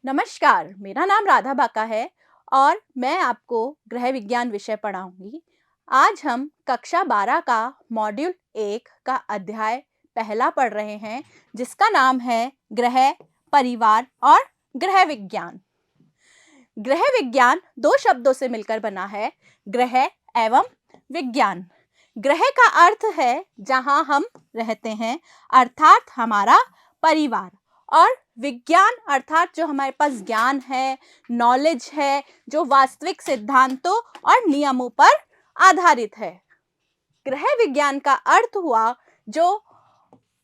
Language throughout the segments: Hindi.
नमस्कार, मेरा नाम राधा बाका है और मैं आपको गृह विज्ञान विषय पढ़ाऊंगी। आज हम कक्षा 12 का मॉड्यूल 1 का अध्याय पहला पढ़ रहे हैं, जिसका नाम है गृह, परिवार और गृह विज्ञान। गृह विज्ञान दो शब्दों से मिलकर बना है, गृह एवं विज्ञान। गृह का अर्थ है जहाँ हम रहते हैं, अर्थात हमारा परिवार, और विज्ञान अर्थात जो हमारे पास ज्ञान है, नॉलेज है, जो वास्तविक सिद्धांतों और नियमों पर आधारित है। गृह विज्ञान का अर्थ हुआ जो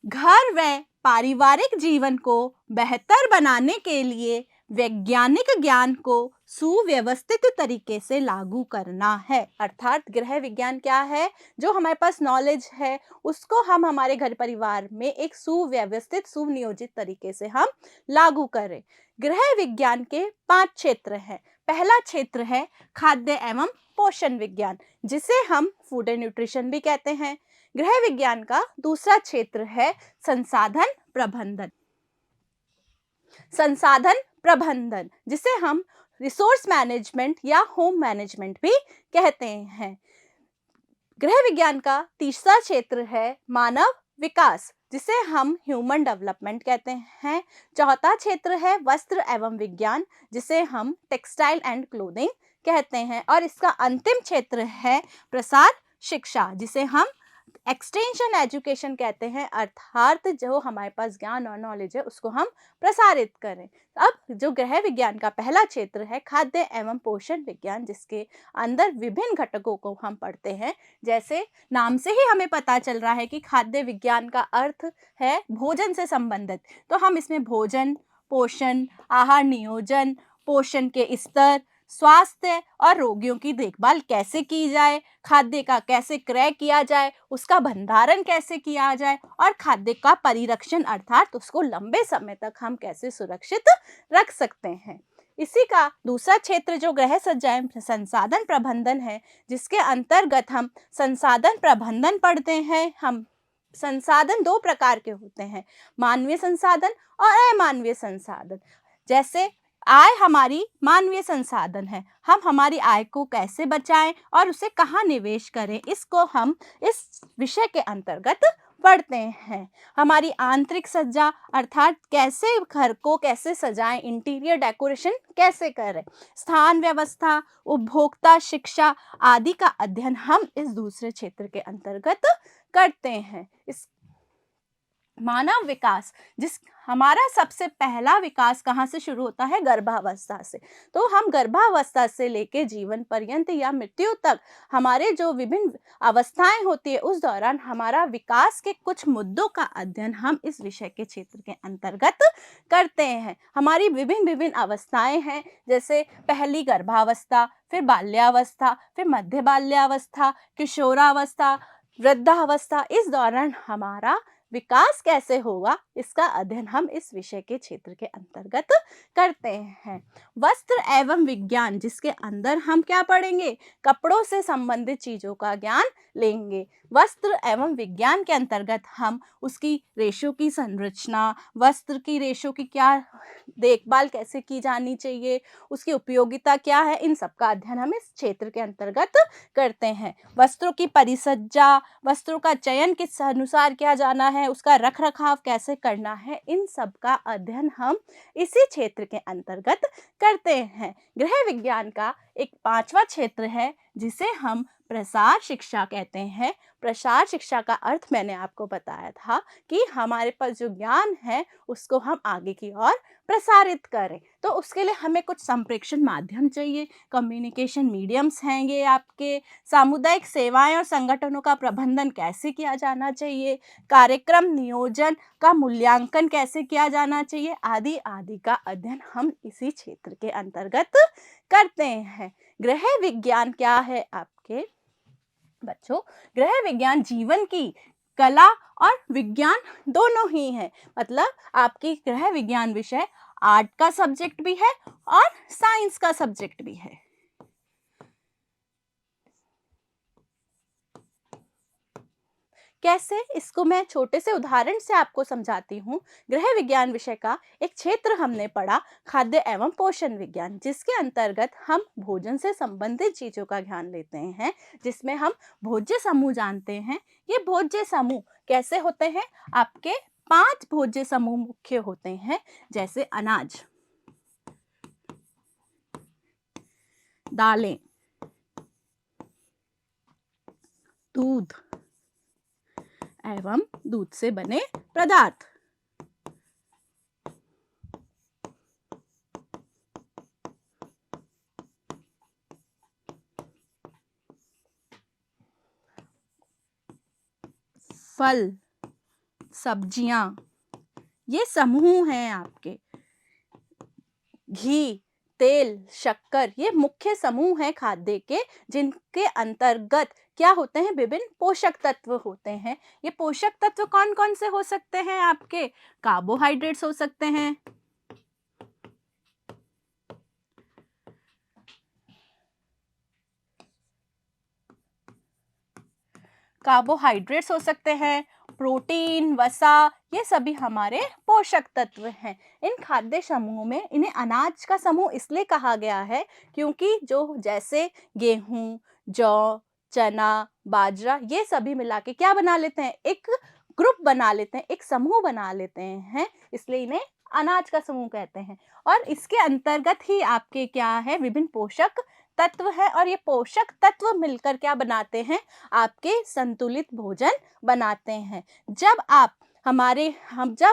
घर व पारिवारिक जीवन को बेहतर बनाने के लिए वैज्ञानिक ज्ञान को सुव्यवस्थित तरीके से लागू करना है। अर्थात गृह विज्ञान क्या है? जो हमारे पास नॉलेज है उसको हम हमारे घर परिवार में एक सुव्यवस्थित सुनियोजित तरीके से हम लागू करें। गृह विज्ञान के 5 क्षेत्र हैं। पहला क्षेत्र है खाद्य एवं पोषण विज्ञान, जिसे हम फूड एंड न्यूट्रिशन भी कहते हैं। गृह विज्ञान का दूसरा क्षेत्र है संसाधन प्रबंधन। संसाधन प्रबंधन जिसे हम रिसोर्स मैनेजमेंट या होम मैनेजमेंट भी कहते हैं। गृह विज्ञान का तीसरा क्षेत्र है मानव विकास, जिसे हम ह्यूमन डेवलपमेंट कहते हैं। चौथा क्षेत्र है वस्त्र एवं विज्ञान, जिसे हम टेक्सटाइल एंड क्लोथिंग कहते हैं। और इसका अंतिम क्षेत्र है प्रसार शिक्षा, जिसे हम एक्सटेंशन एजुकेशन कहते हैं। अर्थात जो हमारे पास ज्ञान और नॉलेज है उसको हम प्रसारित करें। अब जो गृह विज्ञान का पहला क्षेत्र है खाद्य एवं पोषण विज्ञान, जिसके अंदर विभिन्न घटकों को हम पढ़ते हैं। जैसे नाम से ही हमें पता चल रहा है कि खाद्य विज्ञान का अर्थ है भोजन से संबंधित, तो हम इसमें भोजन, पोषण, आहार नियोजन, पोषण के स्तर, स्वास्थ्य और रोगियों की देखभाल कैसे की जाए, खाद्य का कैसे क्रय किया जाए, उसका भंडारण कैसे किया जाए, और खाद्य का परिरक्षण अर्थात उसको लंबे समय तक हम कैसे सुरक्षित रख सकते हैं। इसी का दूसरा क्षेत्र जो गृह सज्जा संसाधन प्रबंधन है, जिसके अंतर्गत हम संसाधन प्रबंधन पढ़ते हैं। हम संसाधन 2 प्रकार के होते हैं, मानवीय संसाधन और अमानवीय संसाधन। जैसे आय हमारी मानवीय संसाधन है, हम हमारी आय को कैसे बचाएं और उसे कहाँ निवेश करें, इसको हम इस विषय के अंतर्गत पढ़ते हैं। हमारी आंतरिक सज्जा अर्थात कैसे घर को कैसे सजाएं, इंटीरियर डेकोरेशन कैसे करें, स्थान व्यवस्था, उपभोक्ता शिक्षा आदि का अध्ययन हम इस दूसरे क्षेत्र के अंतर्गत करते हैं। इस मानव विकास, जिस हमारा सबसे पहला विकास कहाँ से शुरू होता है? गर्भावस्था से। तो हम गर्भावस्था से लेके जीवन पर्यंत या मृत्यु तक हमारे जो विभिन्न अवस्थाएं होती है उस दौरान हमारा विकास के कुछ मुद्दों का अध्ययन हम इस विषय के क्षेत्र के अंतर्गत करते हैं। हमारी विभिन्न अवस्थाएं हैं, जैसे पहली गर्भावस्था, फिर बाल्यावस्था, फिर मध्य बाल्यावस्था, किशोरावस्था, वृद्धावस्था। इस दौरान हमारा विकास कैसे होगा इसका अध्ययन हम इस विषय के क्षेत्र के अंतर्गत करते हैं। वस्त्र एवं विज्ञान, जिसके अंदर हम क्या पढ़ेंगे? कपड़ों से संबंधित चीजों का ज्ञान लेंगे। वस्त्र एवं विज्ञान के अंतर्गत हम उसकी रेशों की संरचना, वस्त्र की रेशों की क्या देखभाल कैसे की जानी चाहिए, उसकी उपयोगिता क्या है, इन सब का अध्ययन हम इस क्षेत्र के अंतर्गत करते हैं। वस्त्रों की परिसज्जा, वस्त्रों का चयन किस अनुसार किया जाना है, उसका रख रखाव कैसे करना है, इन सब का अध्ययन हम इसी क्षेत्र के अंतर्गत करते हैं। गृह विज्ञान का एक 5वां क्षेत्र है जिसे हम प्रसार शिक्षा कहते हैं। प्रसार शिक्षा का अर्थ मैंने आपको बताया था कि हमारे पास जो ज्ञान है उसको हम आगे की ओर प्रसारित करें। तो उसके लिए हमें कुछ संप्रेषण माध्यम चाहिए, कम्युनिकेशन मीडियम्स हैं ये आपके, सामुदायिक सेवाएं और संगठनों का प्रबंधन कैसे किया जाना चाहिए, कार्यक्रम नियोजन का मूल्यांकन कैसे किया जाना चाहिए, आदि आदि का अध्ययन हम इसी क्षेत्र के अंतर्गत करते हैं। गृह विज्ञान क्या है आपके बच्चों? गृह विज्ञान जीवन की कला और विज्ञान दोनों ही है। मतलब आपकी गृह विज्ञान विषय आर्ट का सब्जेक्ट भी है और साइंस का सब्जेक्ट भी है। कैसे, इसको मैं छोटे से उदाहरण से आपको समझाती हूँ। गृह विज्ञान विषय का एक क्षेत्र हमने पढ़ा खाद्य एवं पोषण विज्ञान, जिसके अंतर्गत हम भोजन से संबंधित चीज़ों का ज्ञान लेते हैं, जिसमें हम भोज्य समूह जानते हैं। ये भोज्य समूह कैसे होते हैं? आपके 5 भोज्य समूह मुख्य होते हैं, जैसे अनाज, दालें, दूध एवं दूध से बने पदार्थ, फल, सब्जियां, ये समूह हैं आपके। घी, तेल, शक्कर, ये मुख्य समूह हैं खाद्य के, जिनके अंतर्गत क्या होते हैं? विभिन्न पोषक तत्व होते हैं। ये पोषक तत्व कौन कौन से हो सकते हैं आपके? कार्बोहाइड्रेट्स हो सकते हैं, कार्बोहाइड्रेट्स हो सकते हैं, प्रोटीन, वसा, ये सभी हमारे पोषक तत्व हैं। इन खाद्य समूह में इन्हें अनाज का समूह इसलिए कहा गया है क्योंकि जो जैसे गेहूं, जौ, चना, बाजरा, ये सभी मिला के क्या बना लेते हैं? एक ग्रुप बना लेते हैं, एक समूह बना लेते हैं, इसलिए इन्हें अनाज का समूह कहते हैं। और इसके अंतर्गत ही आपके क्या है? विभिन्न पोषक तत्व है, और ये पोषक तत्व मिलकर क्या बनाते हैं? आपके संतुलित भोजन बनाते हैं। जब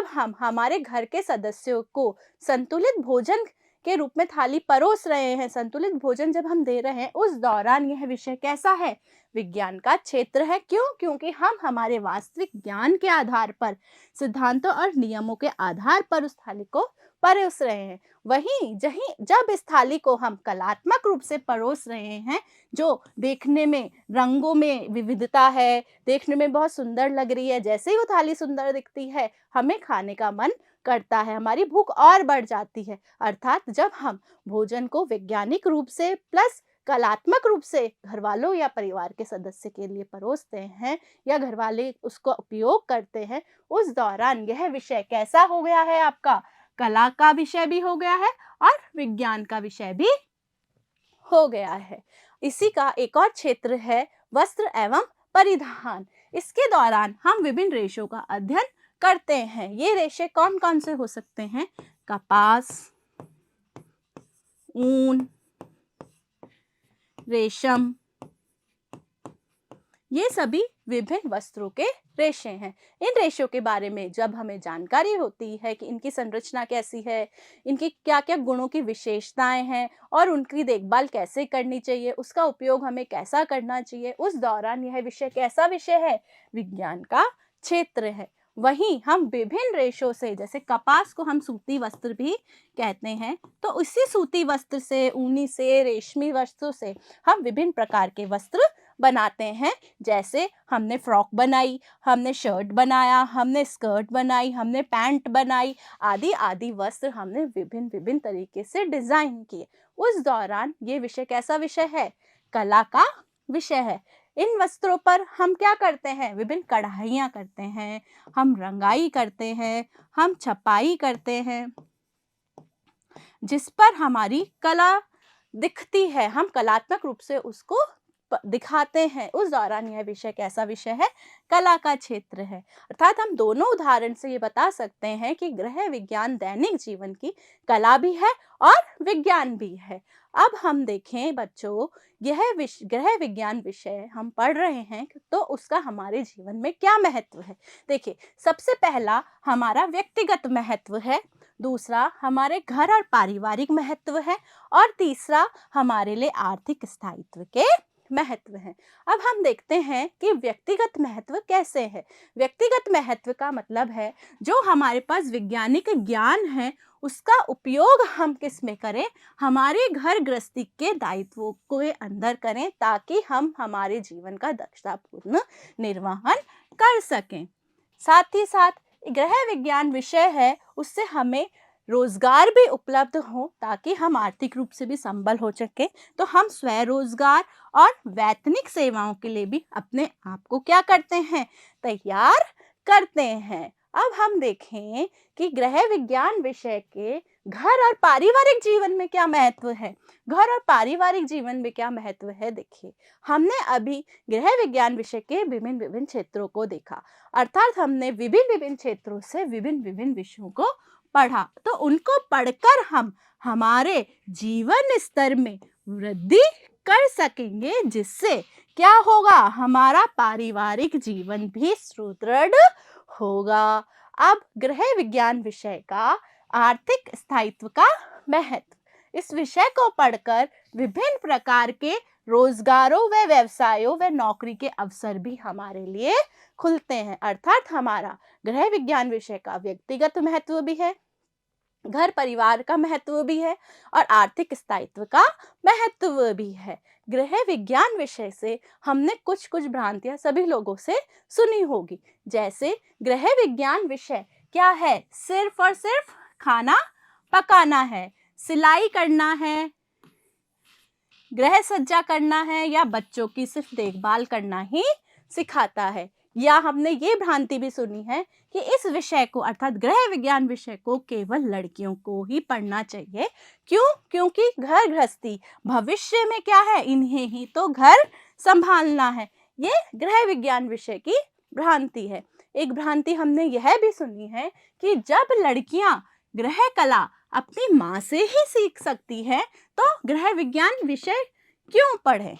हम हमारे घर के सदस्यों को संतुलित भोजन के रूप में थाली परोस रहे हैं, संतुलित भोजन जब हम दे रहे हैं, उस दौरान यह विषय कैसा है? विज्ञान का क्षेत्र है। क्यों? क्योंकि हम हमारे वास्तविक ज्ञान के आधार पर, सिद्धांतों और नियमों के आधार पर उस थाली को परोस रहे हैं। वहीं जब इस थाली को हम कलात्मक रूप से परोस रहे हैं, जो देखने में, रंगों में विविधता है, देखने में बहुत सुंदर लग रही है, जैसे ही वो थाली सुंदर दिखती है, हमें खाने का मन करता है, हमारी भूख और बढ़ जाती है। अर्थात जब हम भोजन को वैज्ञानिक रूप से प्लस कलात्मक रूप से घर वालों या परिवार के सदस्य के लिए परोसते हैं, या घर वाले उसको उपयोग करते हैं, उस दौरान यह विषय कैसा हो गया है? आपका कला का विषय भी हो गया है और विज्ञान का विषय भी हो गया है। इसी का एक और क्षेत्र है वस्त्र एवं परिधान। इसके दौरान हम विभिन्न रेशों का अध्ययन करते हैं। ये रेशे कौन कौन से हो सकते हैं? कपास, ऊन, रेशम, ये सभी विभिन्न वस्त्रों के रेशे हैं। इन रेशों के बारे में जब हमें जानकारी होती है कि इनकी संरचना कैसी है, इनकी क्या क्या गुणों की विशेषताएं हैं और उनकी देखभाल कैसे करनी चाहिए, उसका उपयोग हमें कैसा करना चाहिए, उस दौरान यह विषय कैसा विषय है? विज्ञान का क्षेत्र है। वहीं हम विभिन्न रेशों से, जैसे कपास को हम सूती वस्त्र भी कहते हैं, तो उसी सूती वस्त्र से, ऊनी से, रेशमी वस्त्रों से हम विभिन्न प्रकार के वस्त्र बनाते हैं। जैसे हमने फ्रॉक बनाई, हमने शर्ट बनाया, हमने स्कर्ट बनाई, हमने पैंट बनाई, आदि आदि वस्त्र हमने विभिन्न विभिन्न तरीके से डिजाइन किए। उस दौरान ये विषय कैसा विषय है? कला का विषय है। इन वस्त्रों पर हम क्या करते हैं? विभिन्न कढ़ाइयाँ करते हैं, हम रंगाई करते हैं, हम छपाई करते हैं, जिस पर हमारी कला दिखती है, हम कलात्मक रूप से उसको दिखाते हैं। उस दौरान यह विषय कैसा विषय है? कला का क्षेत्र है। अर्थात हम दोनों उदाहरण से ये बता सकते हैं कि गृह विज्ञान दैनिक जीवन की कला भी है और विज्ञान भी है। अब हम देखें बच्चों, यह गृह विज्ञान विषय हम पढ़ रहे हैं, तो उसका हमारे जीवन में क्या महत्व है? देखिए, सबसे पहला हमारा व्यक्तिगत महत्व है, दूसरा हमारे घर और पारिवारिक महत्व है, और तीसरा हमारे लिए आर्थिक स्थायित्व के महत्व है। अब हम देखते हैं कि व्यक्तिगत महत्व कैसे है। व्यक्तिगत महत्व का मतलब है जो हमारे पास वैज्ञानिक ज्ञान है, उसका उपयोग हम किस में करें? हमारे घर गृहस्थी के दायित्वों के अंदर करें, ताकि हम हमारे जीवन का दक्षतापूर्ण निर्वहन कर सकें। साथ ही साथ गृह विज्ञान विषय है, उससे हमें रोजगार भी उपलब्ध हो ताकि हम आर्थिक रूप से भी संबल हो सके, तो हम स्वरोजगार और वैतनिक सेवाओं के लिए भी अपने आप को क्या करते हैं, तैयार करते हैं। अब हम देखें कि गृह विज्ञान विषय के घर और पारिवारिक जीवन में क्या महत्व है। घर और पारिवारिक जीवन में क्या महत्व है, देखिए हमने अभी गृह विज्ञान विषय के विभिन्न विभिन्न क्षेत्रों को देखा, अर्थात हमने विभिन्न विभिन्न क्षेत्रों से विभिन्न विभिन्न विषयों को पढ़ा। तो उनको पढ़कर हम हमारे जीवन स्तर में वृद्धि कर सकेंगे, जिससे क्या होगा, हमारा पारिवारिक जीवन भी सुदृढ़ होगा। अब गृह विज्ञान विषय का आर्थिक स्थायित्व का महत्व, इस विषय को पढ़कर विभिन्न प्रकार के रोजगारों व व्यवसायों व नौकरी के अवसर भी हमारे लिए खुलते हैं। अर्थात हमारा गृह विज्ञान विषय का व्यक्तिगत महत्व भी है, घर परिवार का महत्व भी है और आर्थिक स्थायित्व का महत्व भी है। गृह विज्ञान विषय से हमने कुछ कुछ भ्रांतियां सभी लोगों से सुनी होगी, जैसे गृह विज्ञान विषय क्या है, सिर्फ और सिर्फ खाना पकाना है, सिलाई करना है, गृह सज्जा करना है या बच्चों की सिर्फ देखभाल करना ही सिखाता है। या हमने ये भ्रांति भी सुनी है कि इस विषय को अर्थात गृह विज्ञान विषय को केवल लड़कियों को ही पढ़ना चाहिए। क्यों? क्योंकि घर गृहस्थी भविष्य में क्या है, इन्हें ही तो घर संभालना है। ये गृह विज्ञान विषय की भ्रांति है। एक भ्रांति हमने यह भी सुनी है कि जब लड़कियां गृह कला अपनी माँ से ही सीख सकती है तो गृह विज्ञान विषय क्यों पढ़ें।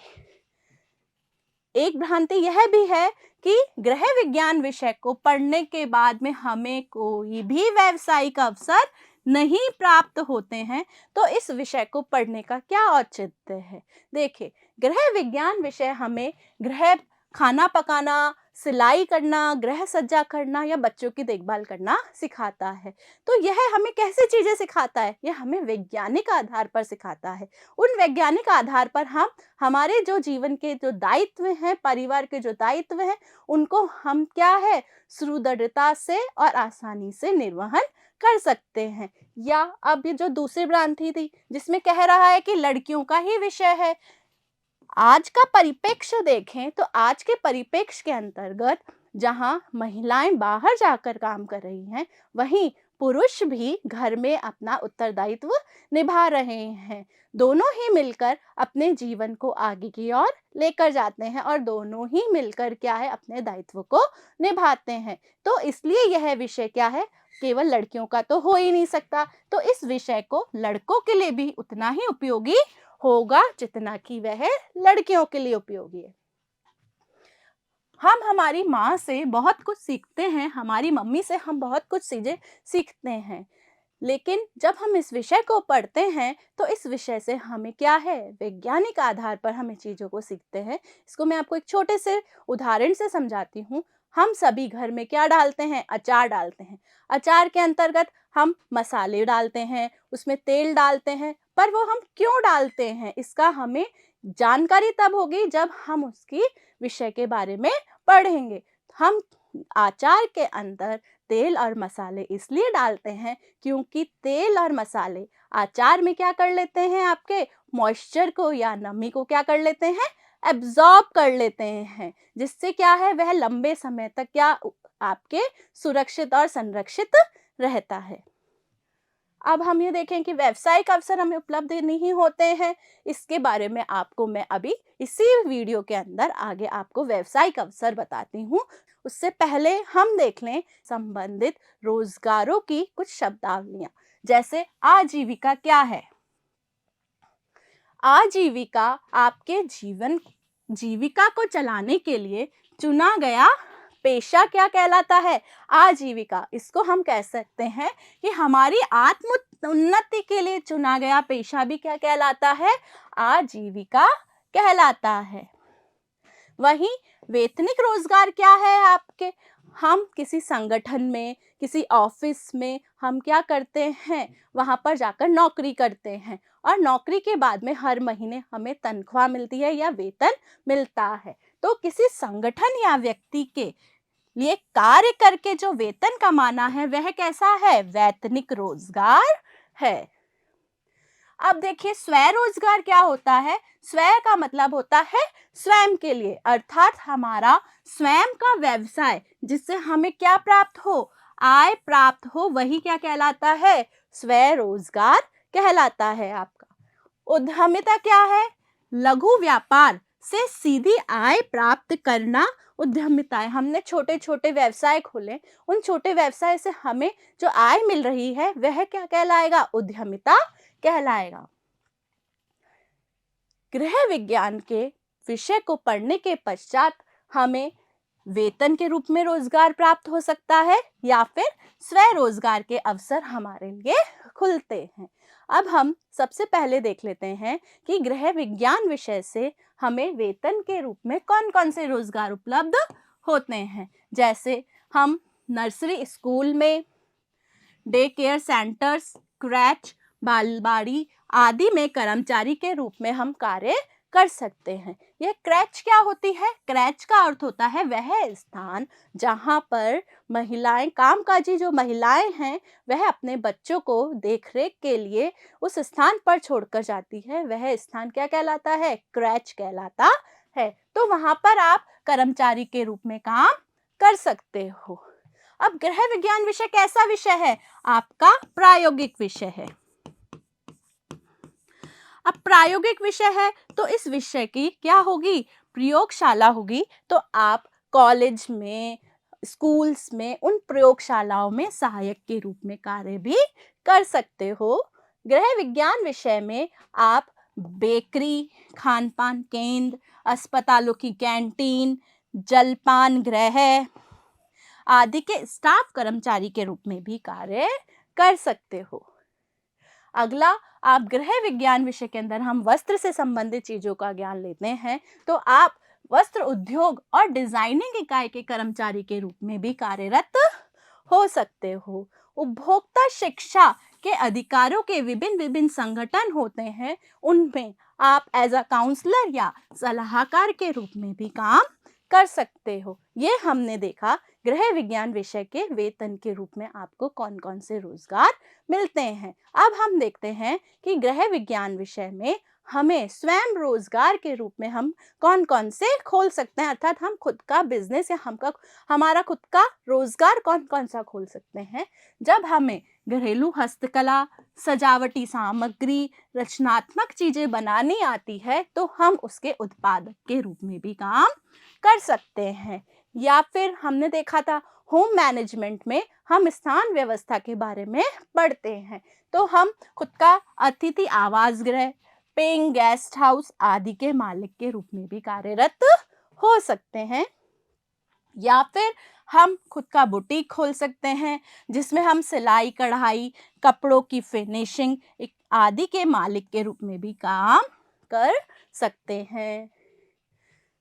एक भ्रांति यह भी है कि गृह विज्ञान विषय को पढ़ने के बाद में हमें कोई भी व्यावसायिक अवसर नहीं प्राप्त होते हैं, तो इस विषय को पढ़ने का क्या औचित्य है। देखिए, गृह विज्ञान विषय हमें गृह खाना पकाना, सिलाई करना, गृह सज्जा करना या बच्चों की देखभाल करना सिखाता है। तो यह हमें कैसी चीजें सिखाता है, यह हमें वैज्ञानिक आधार पर सिखाता है। उन वैज्ञानिक आधार पर हम हमारे जो जीवन के जो दायित्व हैं, परिवार के जो दायित्व हैं, उनको हम क्या है, सुदृढ़ता से और आसानी से निर्वहन कर सकते हैं। या अब ये जो दूसरी भ्रांति थी जिसमें कह रहा है कि लड़कियों का ही विषय है, आज का परिप्रेक्ष्य देखें तो आज के परिप्रेक्ष्य के अंतर्गत जहां महिलाएं बाहर जाकर काम कर रही हैं, वहीं पुरुष भी घर में अपना उत्तरदायित्व निभा रहे हैं। दोनों ही मिलकर अपने जीवन को आगे की ओर लेकर जाते हैं और दोनों ही मिलकर क्या है, अपने दायित्व को निभाते हैं। तो इसलिए यह विषय क्या है, केवल लड़कियों का तो हो ही नहीं सकता। तो इस विषय को लड़कों के लिए भी उतना ही उपयोगी होगा जितना कि वह लड़कियों के लिए उपयोगी है। हम हमारी माँ से बहुत कुछ सीखते हैं, हमारी मम्मी से हम बहुत कुछ चीजें सीखते हैं, लेकिन जब हम इस विषय को पढ़ते हैं तो इस विषय से हमें क्या है, वैज्ञानिक आधार पर हमें चीजों को सीखते हैं। इसको मैं आपको एक छोटे से उदाहरण से समझाती हूँ। हम सभी घर में क्या डालते हैं, अचार डालते हैं। अचार के अंतर्गत हम मसाले डालते हैं, उसमें तेल डालते हैं, पर वो हम क्यों डालते हैं, इसका हमें जानकारी तब होगी जब हम उसकी विषय के बारे में पढ़ेंगे। हम अचार के अंदर तेल और मसाले इसलिए डालते हैं क्योंकि तेल और मसाले अचार में क्या कर लेते हैं, आपके मॉइस्चर को या नमी को क्या कर लेते हैं, एब्जॉर्ब कर लेते हैं, जिससे क्या है, वह लंबे समय तक क्या आपके सुरक्षित और संरक्षित रहता है। अब हम ये देखें कि व्यावसायिक अवसर हमें उपलब्ध नहीं होते हैं, इसके बारे में आपको मैं अभी इसी वीडियो के अंदर आगे आपको व्यावसायिक अवसर बताती हूँ। उससे पहले हम देख लें संबंधित रोजगारों की कुछ शब्दावलियां, जैसे आजीविका क्या है। आजीविका आपके जीविका को चलाने के लिए चुना गया पेशा क्या कहलाता है, आजीविका। इसको हम कह सकते हैं कि हमारी आत्म उन्नति के लिए चुना गया पेशा भी क्या कहलाता है, आजीविका कहलाता है। वहीं वेतनिक रोजगार क्या है आपके, हम किसी संगठन में, किसी ऑफिस में हम क्या करते हैं, वहां पर जाकर नौकरी करते हैं और नौकरी के बाद में हर महीने हमें तनख्वाह मिलती है या वेतन मिलता है। तो किसी संगठन या व्यक्ति के लिए कार्य करके जो वेतन कमाना है वह कैसा है? वैतनिक रोजगार है। अब देखिए स्वरोजगार क्या होता है? स्व का मतलब होता है स्वयं के लिए, अर्थात हमारा स्वयं का व्यवसाय जिससे हमें क्या प्राप्त हो? आय प्राप्त हो, वही क्या कहलाता है? स्वरोजगार कहलाता है आपका। उद्यमिता क्या है? लघु व्यापार से सीधी आय प्राप्त करना उद्यमिता है। हमने छोटे छोटे व्यवसाय खोले, उन छोटे व्यवसाय से हमें जो आय मिल रही है वह क्या कहलाएगा? उद्यमिता कहलाएगा। गृह विज्ञान के विषय को पढ़ने के पश्चात हमें वेतन के रूप में रोजगार प्राप्त हो सकता है या फिर स्वरोजगार के अवसर हमारे लिए खुलते हैं। अब हम सबसे पहले देख लेते हैं कि गृह विज्ञान विषय से हमें वेतन के रूप में कौन कौन से रोजगार उपलब्ध होते हैं। जैसे हम नर्सरी स्कूल में, डे केयर सेंटर्स, क्रैच, बालवाड़ी आदि में कर्मचारी के रूप में हम कार्य कर सकते हैं। यह क्रैच क्या होती है? क्रैच का अर्थ होता है वह स्थान जहाँ पर महिलाएं, कामकाजी जो महिलाएं हैं, वह अपने बच्चों को देखरेख के लिए उस स्थान पर छोड़कर जाती है। वह स्थान क्या कहलाता है? क्रैच कहलाता है। तो वहां पर आप कर्मचारी के रूप में काम कर सकते हो। अब गृह विज्ञान विषय कैसा विषय है? आपका प्रायोगिक विषय है। अब प्रायोगिक विषय है तो इस विषय की क्या होगी? प्रयोगशाला होगी। तो आप कॉलेज में, स्कूल्स में, उन प्रयोगशालाओं में सहायक के रूप में कार्य भी कर सकते हो। गृह विज्ञान विषय में आप बेकरी, खान पान केंद्र, अस्पतालों की कैंटीन, जलपान गृह आदि के स्टाफ कर्मचारी के रूप में भी कार्य कर सकते हो। अगला, आप गृह विज्ञान विषय के अंदर हम वस्त्र से संबंधित चीजों का ज्ञान लेते हैं तो आप वस्त्र उद्योग और डिजाइनिंग इकाई के कर्मचारी के रूप में भी कार्यरत हो सकते हो। उपभोक्ता शिक्षा के अधिकारों के विभिन्न विभिन्न संगठन होते हैं, उनमें आप एज अ काउंसलर या सलाहकार के रूप में भी काम कर सकते हो। ये हमने देखा गृह विज्ञान विषय के वेतन के रूप में आपको कौन कौन से रोजगार मिलते हैं। अब हम देखते हैं कि गृह विज्ञान विषय में हमें स्वयं रोजगार के रूप में हम कौन कौन से खोल सकते हैं, अर्थात हम खुद का बिजनेस या हमारा खुद का रोजगार कौन कौन सा खोल सकते हैं। जब हमें घरेलू हस्तकला, सजावटी सामग्री, रचनात्मक चीजें बनानी आती है तो हम उसके उत्पादक के रूप में भी काम कर सकते हैं। या फिर हमने देखा था होम मैनेजमेंट में हम स्थान व्यवस्था के बारे में पढ़ते हैं, तो हम खुद का अतिथि आवास गृह, पेइंग गेस्ट हाउस आदि के मालिक के रूप में भी कार्यरत हो सकते हैं। या फिर हम खुद का बुटीक खोल सकते हैं जिसमें हम सिलाई कढ़ाई, कपड़ों की फिनिशिंग आदि के मालिक के रूप में भी काम कर सकते हैं।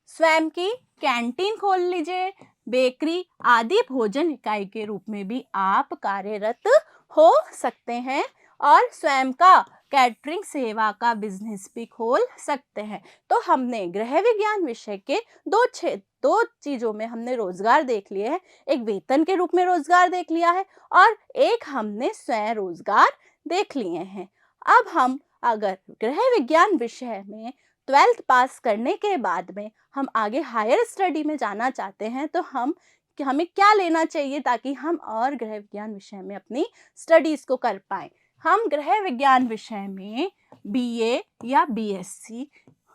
स्वयं की कैंटीन खोल लीजिए, बेकरी आदि भोजन इकाई के रूप में भी आप कार्यरत हो सकते हैं और स्वयं का कैटरिंग सेवा का बिजनेस भी खोल सकते हैं। तो हमने गृह विज्ञान विषय के दो चीजों में हमने रोजगार देख लिए हैं। एक वेतन के रूप में रोजगार देख लिया है और एक हमने स्वयं रोजगार देख लिए हैं। अब हम अगर गृह विज्ञान विषय में 12th पास करने के बाद में हम आगे हायर स्टडी में जाना चाहते हैं तो हमें क्या लेना चाहिए ताकि हम और गृह विज्ञान विषय में अपनी स्टडीज को कर पाएं। हम गृह विज्ञान विषय में BA या BSc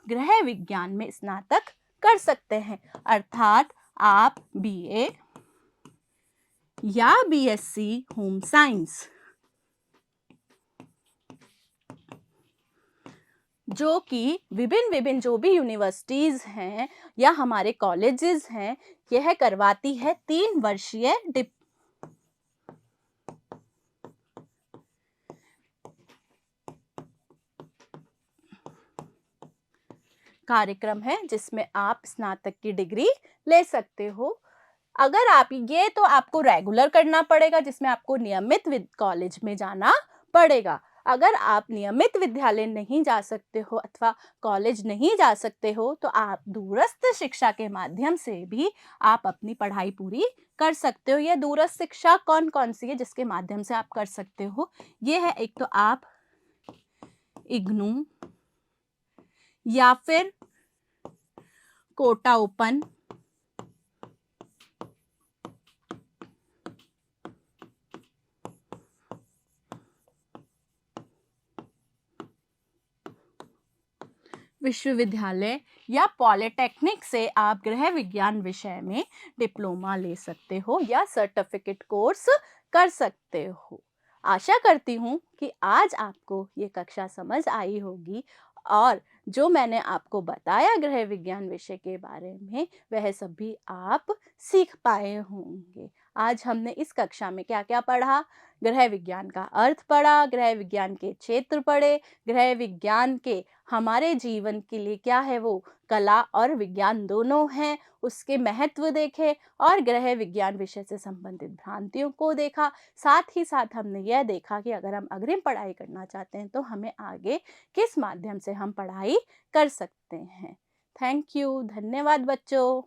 गृह विज्ञान में स्नातक कर सकते हैं, अर्थात आप BA या BSc होम साइंस जो कि विभिन्न जो भी यूनिवर्सिटीज हैं या हमारे कॉलेजेस हैं, यह करवाती है 3 वर्षीय कार्यक्रम है जिसमें आप स्नातक की डिग्री ले सकते हो। अगर आप ये तो आपको रेगुलर करना पड़ेगा जिसमें आपको नियमित कॉलेज में जाना पड़ेगा। अगर आप नियमित विद्यालय नहीं जा सकते हो अथवा कॉलेज नहीं जा सकते हो तो आप दूरस्थ शिक्षा के माध्यम से भी आप अपनी पढ़ाई पूरी कर सकते हो। यह दूरस्थ शिक्षा कौन कौन सी है जिसके माध्यम से आप कर सकते हो? ये है, एक तो आप इग्नू या फिर कोटा ओपन, विश्वविद्यालय या पॉलिटेक्निक से आप गृह विज्ञान विषय में डिप्लोमा ले सकते हो या सर्टिफिकेट कोर्स कर सकते हो। आशा करती हूँ कि आज आपको ये कक्षा समझ आई होगी और जो मैंने आपको बताया गृह विज्ञान विषय के बारे में वह सभी आप सीख पाए होंगे। आज हमने इस कक्षा में क्या क्या पढ़ा? गृह विज्ञान का अर्थ पढ़ा, गृह विज्ञान के क्षेत्र पढ़े, गृह विज्ञान के हमारे जीवन के लिए क्या है वो कला और विज्ञान दोनों हैं, उसके महत्व देखे और गृह विज्ञान विषय से संबंधित भ्रांतियों को देखा। साथ ही साथ हमने यह देखा कि अगर हम अग्रिम पढ़ाई करना चाहते हैं तो हमें आगे किस माध्यम से हम पढ़ाई कर सकते हैं। थैंक यू, धन्यवाद बच्चों।